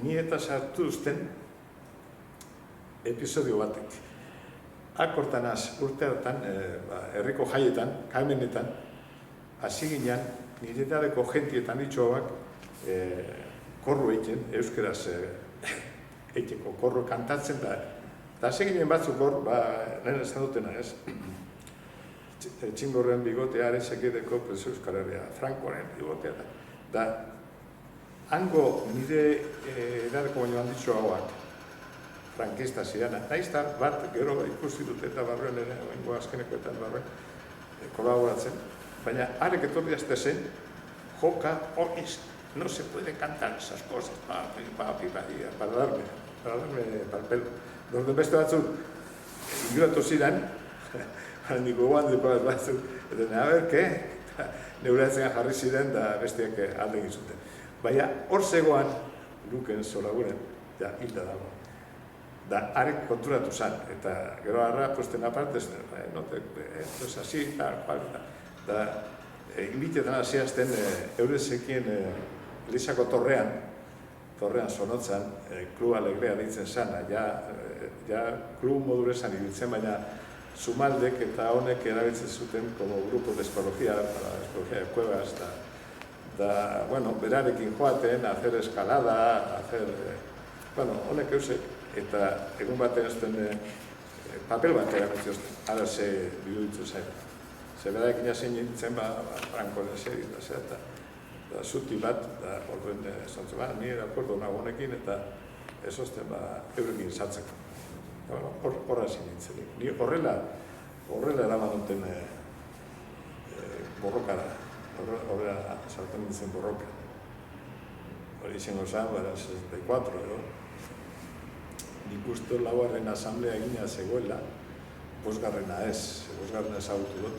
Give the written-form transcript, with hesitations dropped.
ni eta sartu uzten episodio batek. Akortan urte hartan, herriko jaietan, kaimenetan, hasi ginen, nire edadeko jentietan itxoak korru egiten, euskeraz egiteko korru kantatzen da. Eta hasi ginen batzuk hor, nire esan dutena ez, Txingorren bigotea, Arezekideko Euskal Herria, Frankoren bigotea da. Da, hango nire edadeko baino handitxo hauak, frankista zidan, naizta bat gero ikusi dut eta barruen ere, oingo azkenekoetan barruen, kolaboratzen, baina arek etorri azte zen, joka, no se puede cantar esas cosas, para darme pal pelo. Dorden beste batzuk, inguratu zidan, niko guan dikoaz batzuk, eta a ber, ke? Neuratzen jarri ziren da besteak alde egin zuten. Baina hor zegoan, Luken Solaguren, ja, hilda dago. Da, arek konturatu zan, eta gero harra, puesten aparte, esto es así, da, inbitetan hasiazten eurezekien Elizako torrean sonotzan, Klub Alegrea ditzen zan, ja klub modurezan ibiltzen, baina Zumaldek eta honek erabiltzen zuten como grupo de espología, para la espología de cuevas, da, bueno, berarekin joaten, hacer escalada, hacer, bueno, honek eusek, eta egun batean zuten papel bat erabiltzen zuten, ara ze biduditu zain. Ze berarekin jasen nintzen, Frankoren seri, eta zuti bat, da, orduen zantzen, ni erakordo nago honekin, eta ez ozten, eurekin saltzeko. Horra zin nintzen. Ni horrela eraman duten borrokara, horrela salten nintzen borroka. Hori izango zan, 64, edo. Nik uste laugarren asamblea egina zegoela, bosgarrena ez, bosgarrena ezagutu dut.